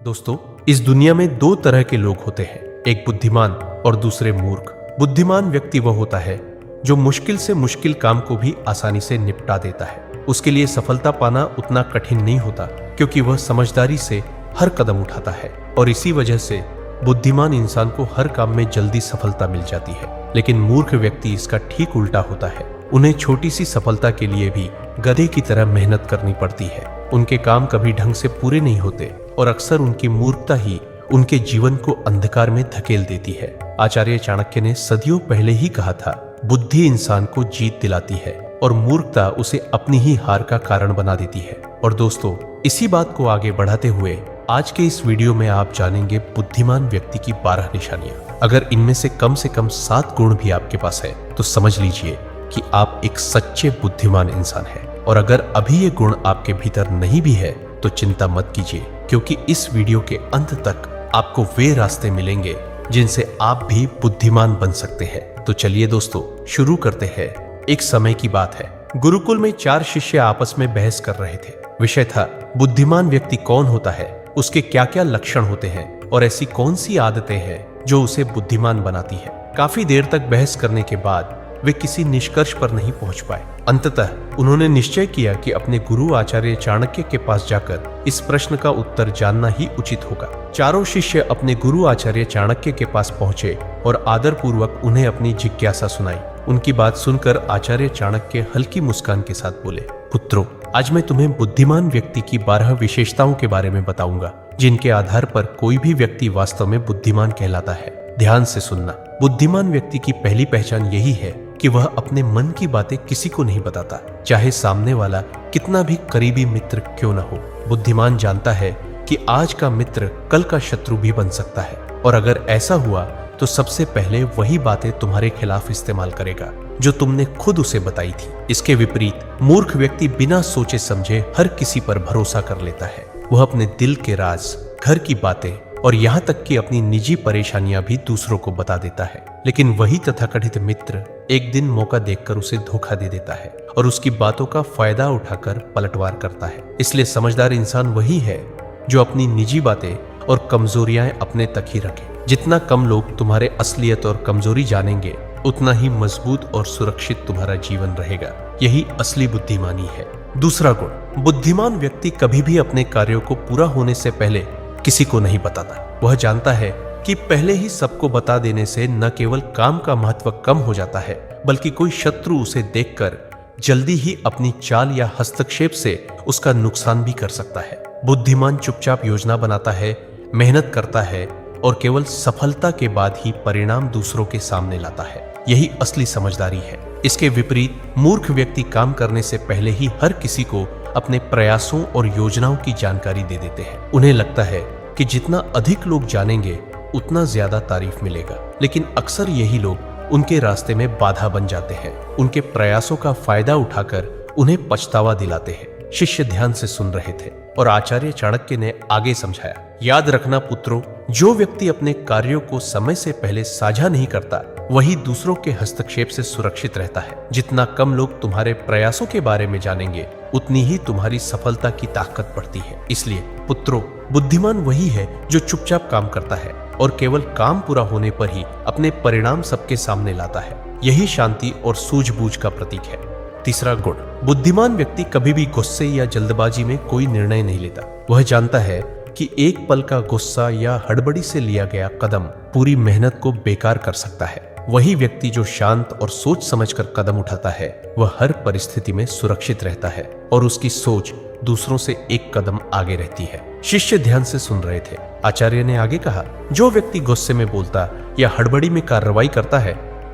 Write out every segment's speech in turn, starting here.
दोस्तों, इस दुनिया में दो तरह के लोग होते हैं, एक बुद्धिमान और दूसरे मूर्ख। बुद्धिमान व्यक्ति वह होता है जो मुश्किल से मुश्किल काम को भी आसानी से निपटा देता है। उसके लिए सफलता पाना उतना कठिन नहीं होता, क्योंकि वह समझदारी से हर कदम उठाता है और इसी वजह से बुद्धिमान इंसान को हर काम में जल्दी सफलता मिल जाती है। लेकिन मूर्ख व्यक्ति इसका ठीक उल्टा होता है। उन्हें छोटी सी सफलता के लिए भी गधे की तरह मेहनत करनी पड़ती है। उनके काम कभी ढंग से पूरे नहीं होते और अक्सर उनकी मूर्खता ही उनके जीवन को अंधकार में धकेल देती है। आचार्य चाणक्य ने सदियों पहले ही कहा था, बुद्धि इंसान को जीत दिलाती है और मूर्खता उसे अपनी ही हार का कारण बना देती है। और दोस्तों, इसी बात को आगे बढ़ाते हुए आज के इस वीडियो में आप जानेंगे बुद्धिमान व्यक्ति की 12 निशानियां। अगर इनमें से कम 7 गुण भी आपके पास है तो समझ लीजिए कि आप एक सच्चे बुद्धिमान इंसान हैं। और अगर अभी ये गुण आपके भीतर नहीं भी है तो चिंता मत कीजिए, क्योंकि इस वीडियो के अंत तक आपको वे रास्ते मिलेंगे जिनसे आप भी बुद्धिमान बन सकते हैं। तो चलिए दोस्तों, शुरू करते हैं। एक समय की बात है, गुरुकुल में 4 शिष्य आपस में बहस कर रहे थे। विषय था, बुद्धिमान व्यक्ति कौन होता है, उसके क्या क्या लक्षण होते हैं और ऐसी कौन सी आदतें हैं जो उसे बुद्धिमान बनाती है। काफी देर तक बहस करने के बाद वे किसी निष्कर्ष पर नहीं पहुंच पाए। अंततः उन्होंने निश्चय किया कि अपने गुरु आचार्य चाणक्य के पास जाकर इस प्रश्न का उत्तर जानना ही उचित होगा। चारों शिष्य अपने गुरु आचार्य चाणक्य के पास पहुंचे और आदरपूर्वक उन्हें अपनी जिज्ञासा सुनाई। उनकी बात सुनकर आचार्य चाणक्य हल्की मुस्कान के साथ बोले, पुत्रों, आज मैं तुम्हें बुद्धिमान व्यक्ति की 12 विशेषताओं के बारे में बताऊंगा, जिनके आधार पर कोई भी व्यक्ति वास्तव में बुद्धिमान कहलाता है। ध्यान से सुनना। बुद्धिमान व्यक्ति की पहली पहचान यही है कि वह अपने मन की बातें किसी को नहीं बताता, चाहे सामने वाला कितना भी करीबी मित्र क्यों न हो। बुद्धिमान जानता है कि आज का मित्र कल का शत्रु भी बन सकता है, और अगर ऐसा हुआ तो सबसे पहले वही बातें तुम्हारे खिलाफ इस्तेमाल करेगा जो तुमने खुद उसे बताई थी। इसके विपरीत मूर्ख व्यक्ति बिना सोचे समझे हर किसी पर भरोसा कर लेता है। वह अपने दिल के राज, घर की बातें और यहाँ तक कि अपनी निजी परेशानियां भी दूसरों को बता देता है। लेकिन वही तथाकथित मित्र एक दिन मौका देखकर उसे धोखा दे देता है और उसकी बातों का फायदा उठाकर पलटवार करता है। इसलिए समझदार इंसान वही है जो अपनी निजी बातें और कमजोरियां अपने तक ही रखे। जितना कम लोग तुम्हारे असलियत और कमजोरी जानेंगे, उतना ही मजबूत और सुरक्षित तुम्हारा जीवन रहेगा। यही असली बुद्धिमानी है। दूसरा गुण, बुद्धिमान व्यक्ति कभी भी अपने कार्यों को पूरा होने से पहले किसी को नहीं बताता। वह जानता है कि पहले ही सबको बता देने से न केवल काम का महत्व कम हो जाता है, बल्कि कोई शत्रु उसे देखकर जल्दी ही अपनी चाल या हस्तक्षेप से उसका नुकसान भी कर सकता है। बुद्धिमान चुपचाप योजना बनाता है, मेहनत करता है और केवल सफलता के बाद ही परिणाम दूसरों के सामने लाता है। यही असली समझदारी है। इसके विपरीत मूर्ख व्यक्ति काम करने से पहले ही हर किसी को अपने प्रयासों और योजनाओं की जानकारी दे देते हैं। उन्हें लगता है कि जितना अधिक लोग जानेंगे उतना ज्यादा तारीफ मिलेगा, लेकिन अक्सर यही लोग उनके रास्ते में बाधा बन जाते हैं। उनके प्रयासों का फायदा उठाकर उन्हें पछतावा दिलाते हैं। शिष्य ध्यान से सुन रहे थे और आचार्य चाणक्य ने आगे समझाया, याद रखना पुत्रों, जो व्यक्ति अपने कार्यों को समय से पहले साझा नहीं करता, वही दूसरों के हस्तक्षेप से सुरक्षित रहता है। जितना कम लोग तुम्हारे प्रयासों के बारे में जानेंगे, उतनी ही तुम्हारी सफलता की ताकत बढ़ती है। इसलिए पुत्रों, बुद्धिमान वही है जो चुपचाप काम करता है और केवल काम पूरा होने पर ही अपने परिणाम सबके सामने लाता है। यही शांति और सूझबूझ का प्रतीक है। तीसरा गुण, बुद्धिमान व्यक्ति कभी भी गुस्से या जल्दबाजी में कोई निर्णय नहीं लेता। वह जानता है कि एक पल का गुस्सा या हड़बड़ी से लिया गया कदम पूरी मेहनत को बेकार कर सकता है। वही व्यक्ति जो शांत और सोच समझकर कदम उठाता है, वह हर परिस्थिति में सुरक्षित रहता है और उसकी सोच दूसरों से एक कदम आगे रहती है। शिष्य ध्यान से सुन रहे थे। आचार्य ने आगे कहा, जो व्यक्ति गुस्से में बोलता या हड़बड़ी में कार्रवाई करता है,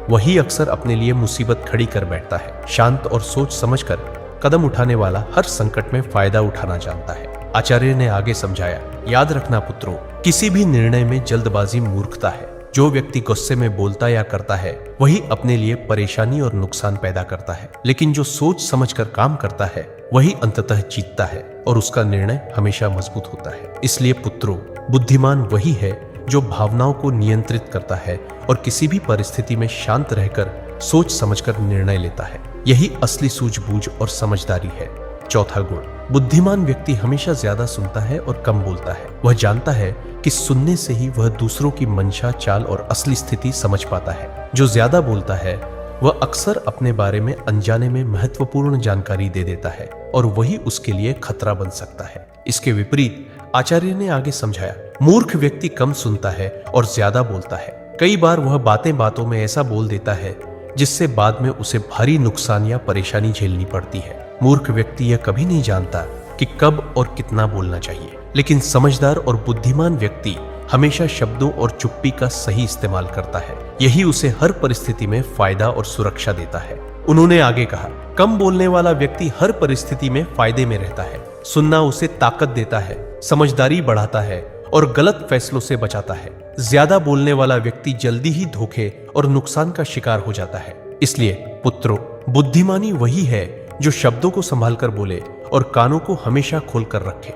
वही अक्सर अपने लिए मुसीबत खड़ी कर बैठता है। शांत और सोच समझकर कदम उठाने वाला हर संकट में फायदा उठाना जानता है। आचार्य ने आगे समझाया, याद रखना पुत्रों, किसी भी निर्णय में जल्दबाजी मूर्खता है। जो व्यक्ति गुस्से में बोलता या करता है, वही अपने लिए परेशानी और नुकसान पैदा करता है। लेकिन जो सोच समझकर काम करता है, वही अंततः जीतता है और उसका निर्णय हमेशा मजबूत होता है। इसलिए पुत्रों, बुद्धिमान वही है जो भावनाओं को नियंत्रित करता है और किसी भी परिस्थिति में शांत रहकर सोच समझकर निर्णय लेता है। यही असली सूझबूझ और समझदारी है। चौथा गुण, बुद्धिमान व्यक्ति हमेशा ज्यादा सुनता है और कम बोलता है। वह जानता है कि सुनने से ही वह दूसरों की मंशा, चाल और असली स्थिति समझ पाता है। जो ज्यादा बोलता है वह अक्सर अपने बारे में अनजाने में महत्वपूर्ण जानकारी दे देता है और वही उसके लिए खतरा बन सकता है। इसके विपरीत आचार्य ने आगे समझाया, मूर्ख व्यक्ति कम सुनता है और ज्यादा बोलता है। कई बार वह बातें बातों में ऐसा बोल देता है जिससे बाद में उसे भारी नुकसान या परेशानी झेलनी पड़ती है। मूर्ख व्यक्ति यह कभी नहीं जानता कि कब और कितना बोलना चाहिए, लेकिन समझदार और बुद्धिमान व्यक्ति हमेशा शब्दों और चुप्पी का सही इस्तेमाल करता है। यही उसे हर परिस्थिति में फायदा और सुरक्षा देता है। उन्होंने आगे कहा, कम बोलने वाला व्यक्ति हर परिस्थिति में फायदे में रहता है। सुनना उसे ताकत देता है, समझदारी बढ़ाता है और गलत फैसलों से बचाता है। ज्यादा बोलने वाला व्यक्ति जल्दी ही धोखे और नुकसान का शिकार हो जाता है। इसलिए पुत्रों, बुद्धिमानी वही है जो शब्दों को संभाल कर बोले और कानों को हमेशा खोल कर रखे।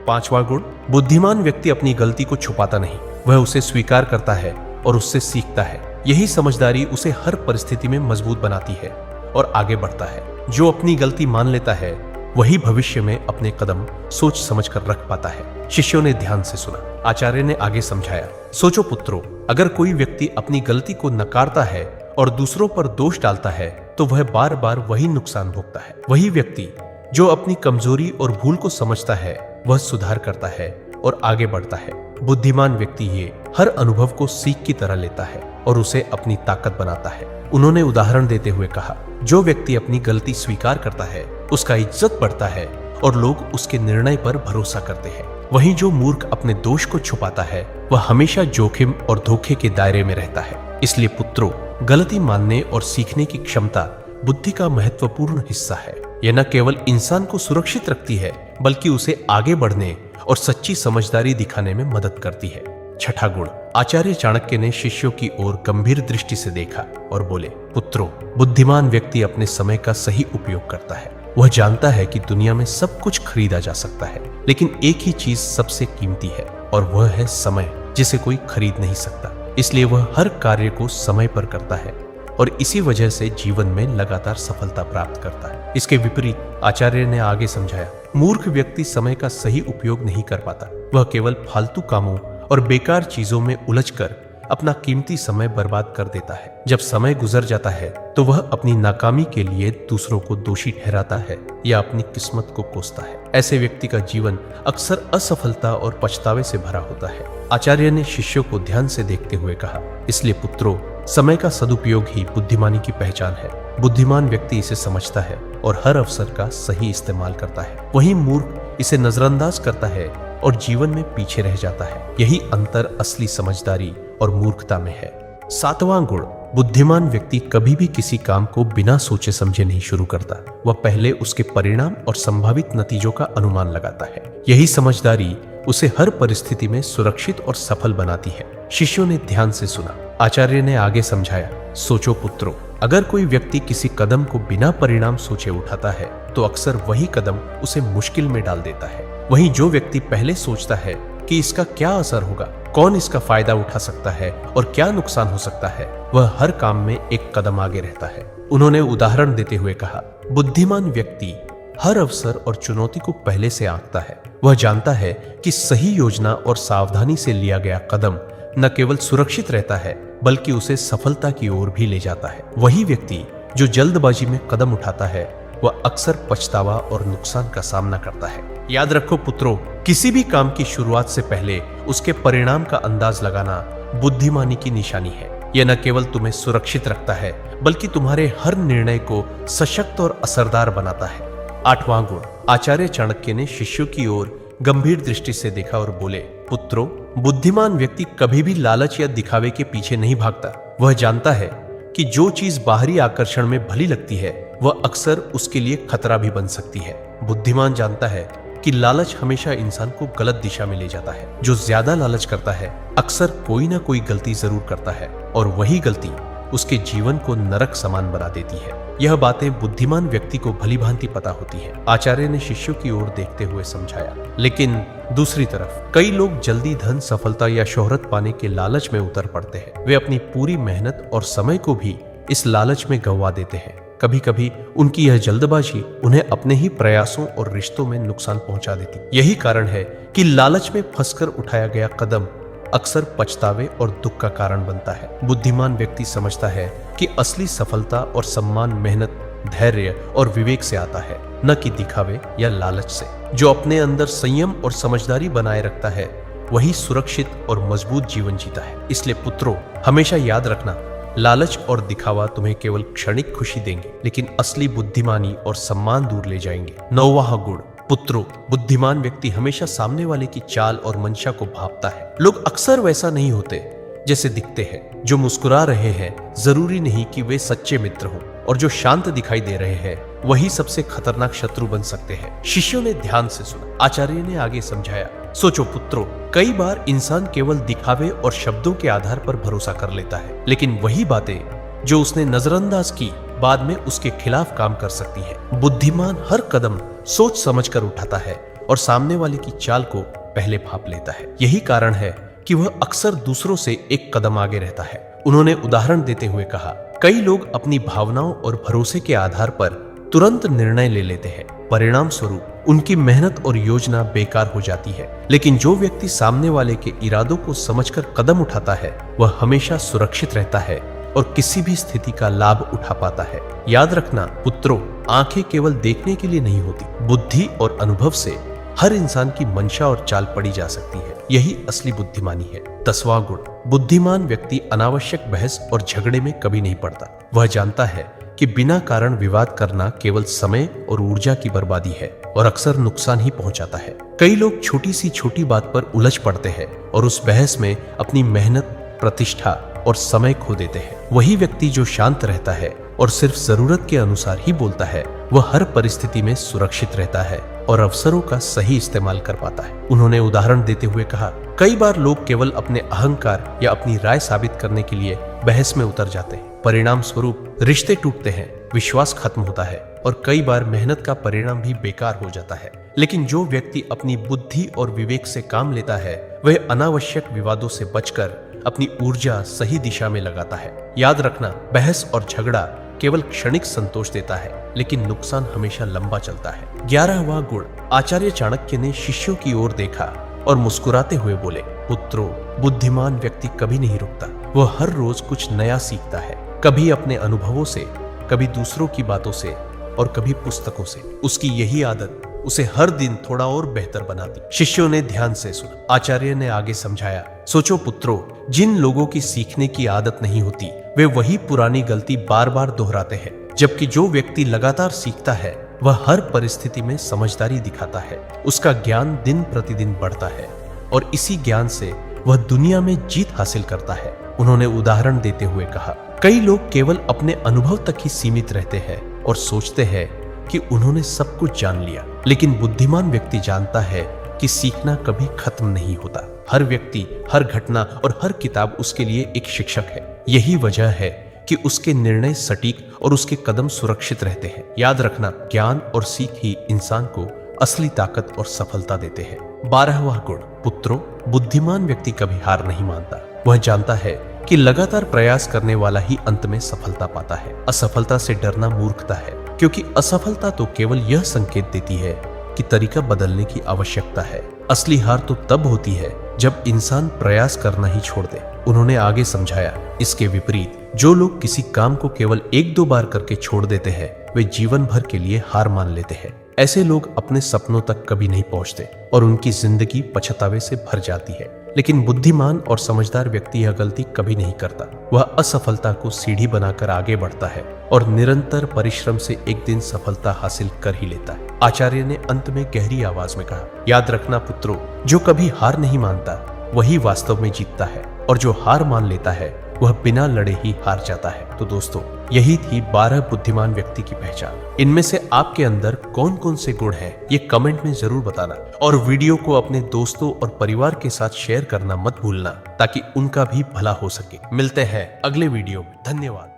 5वां गुण, बुद्धिमान व्यक्ति अपनी गलती को छुपाता नहीं, वह उसे स्वीकार करता है और उससे सीखता है। यही समझदारी उसे हर परिस्थिति में मजबूत बनाती है और आगे बढ़ता है। जो अपनी गलती मान लेता है वही भविष्य में अपने कदम सोच समझ कर रख पाता है। शिष्यों ने ध्यान से सुना। आचार्य ने आगे समझाया, सोचो पुत्रों, अगर कोई व्यक्ति अपनी गलती को नकारता है और दूसरों पर दोष डालता है तो वह बार बार वही नुकसान भोगता है। वही व्यक्ति जो अपनी कमजोरी और भूल को समझता है वह सुधार करता है और आगे बढ़ता है। बुद्धिमान व्यक्ति ये हर अनुभव को सीख की तरह लेता है और उसे अपनी ताकत बनाता है। उन्होंने उदाहरण देते हुए कहा, जो व्यक्ति अपनी गलती स्वीकार करता है उसका इज्जत बढ़ता है और लोग उसके निर्णय पर भरोसा करते हैं। वहीं जो मूर्ख अपने दोष को छुपाता है वह हमेशा जोखिम और धोखे के दायरे में रहता है। इसलिए पुत्रों, गलती मानने और सीखने की क्षमता बुद्धि का महत्वपूर्ण हिस्सा है। यह न केवल इंसान को सुरक्षित रखती है बल्कि उसे आगे बढ़ने और सच्ची समझदारी दिखाने में मदद करती है। 6ठा गुण, आचार्य चाणक्य ने शिष्यों की ओर गंभीर दृष्टि से देखा और बोले, पुत्रों, बुद्धिमान व्यक्ति अपने समय का सही उपयोग करता है। वह जानता है कि दुनिया में सब कुछ खरीदा जा सकता है, लेकिन एक ही चीज सबसे कीमती है और वह है समय, जिसे कोई खरीद नहीं सकता। इसलिए वह हर कार्य को समय पर करता है और इसी वजह से जीवन में लगातार सफलता प्राप्त करता है। इसके विपरीत आचार्य ने आगे समझाया, मूर्ख व्यक्ति समय का सही उपयोग नहीं कर पाता। वह केवल फालतू कामों और बेकार चीजों में उलझकर अपना कीमती समय बर्बाद कर देता है। जब समय गुजर जाता है तो वह अपनी नाकामी के लिए दूसरों को दोषी ठहराता है या अपनी किस्मत को कोसता है। ऐसे व्यक्ति का जीवन अक्सर असफलता और पछतावे से भरा होता है। आचार्य ने शिष्यों को ध्यान से देखते हुए कहा, इसलिए पुत्रों, समय का सदुपयोग ही बुद्धिमानी की पहचान है। बुद्धिमान व्यक्ति इसे समझता है और हर अवसर का सही इस्तेमाल करता है। वहीं मूर्ख इसे नजरअंदाज करता है और जीवन में पीछे रह जाता है। यही अंतर असली समझदारी और मूर्खता में है। 7वां गुण, बुद्धिमान व्यक्ति कभी भी किसी काम को बिना सोचे समझे नहीं शुरू करता। वह पहले उसके परिणाम और संभावित नतीजों का अनुमान लगाता है। यही समझदारी उसे हर परिस्थिति में सुरक्षित और सफल बनाती है। शिष्यों ने ध्यान से सुना। आचार्य ने आगे समझाया, सोचो पुत्रों, अगर कोई व्यक्ति किसी कदम को बिना परिणाम सोचे उठाता है तो अक्सर वही कदम उसे मुश्किल में डाल देता है। वहीं जो व्यक्ति पहले सोचता है कि इसका क्या असर होगा, कौन इसका फायदा उठा सकता है और क्या नुकसान हो सकता है, वह हर काम में एक कदम आगे रहता है। उन्होंने उदाहरण देते हुए कहा, बुद्धिमान व्यक्ति हर अवसर और चुनौती को पहले से आंकता है। वह जानता है कि सही योजना और सावधानी से लिया गया कदम न केवल सुरक्षित रहता है बल्कि उसे सफलता की ओर भी ले जाता है। वही व्यक्ति जो जल्दबाजी में कदम उठाता है वह अक्सर पछतावा और नुकसान का सामना करता है। याद रखो पुत्रों, किसी भी काम की शुरुआत से पहले उसके परिणाम का अंदाज लगाना बुद्धिमानी की निशानी है। यह न केवल तुम्हें सुरक्षित रखता है बल्कि तुम्हारे हर निर्णय को सशक्त और असरदार बनाता है। 8वां गुण, आचार्य चाणक्य ने शिष्यों की ओर गंभीर दृष्टि से देखा और बोले, पुत्रों, बुद्धिमान व्यक्ति कभी भी लालच या दिखावे के पीछे नहीं भागता। वह जानता है कि जो चीज बाहरी आकर्षण में भली लगती है वह अक्सर उसके लिए खतरा भी बन सकती है। बुद्धिमान जानता है कि लालच हमेशा इंसान को गलत दिशा में ले जाता है। जो ज्यादा लालच करता है अक्सर कोई ना कोई गलती जरूर करता है और वही गलती उसके जीवन को नरक समान बना देती है। यह बातें बुद्धिमान व्यक्ति को भली भांति पता होती है। आचार्य ने शिष्यों की ओर देखते हुए समझाया, लेकिन दूसरी तरफ कई लोग जल्दी धन, सफलता या शोहरत पाने के लालच में उतर पड़ते हैं। वे अपनी पूरी मेहनत और समय को भी इस लालच में गंवा देते हैं। कभी कभी उनकी यह जल्दबाजी उन्हें अपने ही प्रयासों और रिश्तों में नुकसान पहुंचा देती। यही कारण है कि लालच में फंसकर उठाया गया कदम अक्सर पछतावे और दुख का कारण बनता है। बुद्धिमान व्यक्ति समझता है कि असली सफलता और सम्मान मेहनत, धैर्य और विवेक से आता है, न कि दिखावे या लालच से। जो अपने अंदर संयम और समझदारी बनाए रखता है वही सुरक्षित और मजबूत जीवन जीता है। इसलिए पुत्रों, हमेशा याद रखना, लालच और दिखावा तुम्हें केवल क्षणिक खुशी देंगे, लेकिन असली बुद्धिमानी और सम्मान दूर ले जाएंगे। 9वां गुण, पुत्रों, बुद्धिमान व्यक्ति हमेशा सामने वाले की चाल और मंशा को भांपता है। लोग अक्सर वैसा नहीं होते जैसे दिखते हैं। जो मुस्कुरा रहे हैं जरूरी नहीं कि वे सच्चे मित्र हों, और जो शांत दिखाई दे रहे हैं वही सबसे खतरनाक शत्रु बन सकते हैं। शिष्यों ने ध्यान से सुना। आचार्य ने आगे समझाया, सोचो पुत्रों, कई बार इंसान केवल दिखावे और शब्दों के आधार पर भरोसा कर लेता है, लेकिन वही बातें जो उसने नजरअंदाज की बाद में उसके खिलाफ काम कर सकती है। बुद्धिमान हर कदम सोच समझ कर उठाता है और सामने वाले की चाल को पहले भांप लेता है। यही कारण है कि वह अक्सर दूसरों से एक कदम आगे रहता है। उन्होंने उदाहरण देते हुए कहा, कई लोग अपनी भावनाओं और भरोसे के आधार पर तुरंत निर्णय ले लेते हैं। परिणाम स्वरूप उनकी मेहनत और योजना बेकार हो जाती है। लेकिन जो व्यक्ति सामने वाले के इरादों को समझकर कदम उठाता है वह हमेशा सुरक्षित रहता है और किसी भी स्थिति का लाभ उठा पाता है। याद रखना पुत्रों, आंखें केवल देखने के लिए नहीं होती, बुद्धि और अनुभव से हर इंसान की मंशा और चाल पड़ी जा सकती है। यही असली बुद्धिमानी है। 10वां गुण, बुद्धिमान व्यक्ति अनावश्यक बहस और झगड़े में कभी नहीं पड़ता। वह जानता है कि बिना कारण विवाद करना केवल समय और ऊर्जा की बर्बादी है और अक्सर नुकसान ही पहुंचाता है। कई लोग छोटी सी छोटी बात पर उलझ पड़ते हैं और उस बहस में अपनी मेहनत, प्रतिष्ठा और समय खो देते हैं। वही व्यक्ति जो शांत रहता है और सिर्फ जरूरत के अनुसार ही बोलता है वह हर परिस्थिति में सुरक्षित रहता है और अवसरों का सही इस्तेमाल कर पाता है। उन्होंने उदाहरण देते हुए कहा, कई बार लोग केवल अपने अहंकार या अपनी राय साबित करने के लिए बहस में उतर जाते हैं। परिणाम स्वरूप रिश्ते टूटते हैं, विश्वास खत्म होता है और कई बार मेहनत का परिणाम भी बेकार हो जाता है। लेकिन जो व्यक्ति अपनी बुद्धि और विवेक से काम लेता है वह अनावश्यक विवादों से बचकर अपनी ऊर्जा सही दिशा में लगाता है। याद रखना, बहस और झगड़ा केवल क्षणिक संतोष देता है, लेकिन नुकसान हमेशा लंबा चलता है। 11वां गुण, आचार्य चाणक्य ने शिष्यों की ओर देखा और मुस्कुराते हुए बोले, पुत्रों, बुद्धिमान व्यक्ति कभी नहीं रुकता। वह हर रोज कुछ नया सीखता है, कभी अपने अनुभवों से, कभी दूसरों की बातों से और कभी पुस्तकों से। उसकी यही आदत उसे हर दिन थोड़ा और बेहतर बनाती। शिष्यों ने ध्यान से सुना। आचार्य ने आगे समझाया, सोचो पुत्रों, जिन लोगों की सीखने की आदत नहीं होती वे वही पुरानी गलती बार बार दोहराते हैं, जबकि जो व्यक्ति लगातार सीखता है वह हर परिस्थिति में समझदारी दिखाता है। उसका ज्ञान दिन प्रतिदिन बढ़ता है और इसी ज्ञान से वह दुनिया में जीत हासिल करता है। उन्होंने उदाहरण देते हुए कहा, कई लोग केवल अपने अनुभव तक ही सीमित रहते हैं और सोचते हैं कि उन्होंने सब कुछ जान लिया, लेकिन बुद्धिमान व्यक्ति जानता है कि सीखना कभी खत्म नहीं होता। हर व्यक्ति, हर घटना और हर किताब उसके लिए एक शिक्षक है। यही वजह है कि उसके निर्णय सटीक और उसके कदम सुरक्षित रहते हैं। याद रखना, ज्ञान और सीख ही इंसान को असली ताकत और सफलता देते हैं। 12वां गुण, पुत्रों, बुद्धिमान व्यक्ति कभी हार नहीं मानता। वह जानता है कि लगातार प्रयास करने वाला ही अंत में सफलता पाता है। असफलता से डरना मूर्खता है, क्योंकि असफलता तो केवल यह संकेत देती है कि तरीका बदलने की आवश्यकता है। असली हार तो तब होती है जब इंसान प्रयास करना ही छोड़ दे। उन्होंने आगे समझाया, इसके विपरीत जो लोग किसी काम को केवल 1-2 बार करके छोड़ देते हैं वे जीवन भर के लिए हार मान लेते हैं। ऐसे लोग अपने सपनों तक कभी नहीं पहुंचते और उनकी जिंदगी पछतावे से भर जाती है। लेकिन बुद्धिमान और समझदार व्यक्ति यह गलती कभी नहीं करता। वह असफलता को सीढ़ी बनाकर आगे बढ़ता है और निरंतर परिश्रम से एक दिन सफलता हासिल कर ही लेता है। आचार्य ने अंत में गहरी आवाज में कहा, याद रखना पुत्रों, जो कभी हार नहीं मानता वही वास्तव में जीतता है और जो हार मान लेता है वह बिना लड़े ही हार जाता है। तो दोस्तों, यही थी 12 बुद्धिमान व्यक्ति की पहचान। इनमें से आपके अंदर कौन कौन से गुण हैं ये कमेंट में जरूर बताना और वीडियो को अपने दोस्तों और परिवार के साथ शेयर करना मत भूलना ताकि उनका भी भला हो सके। मिलते हैं अगले वीडियो में। धन्यवाद।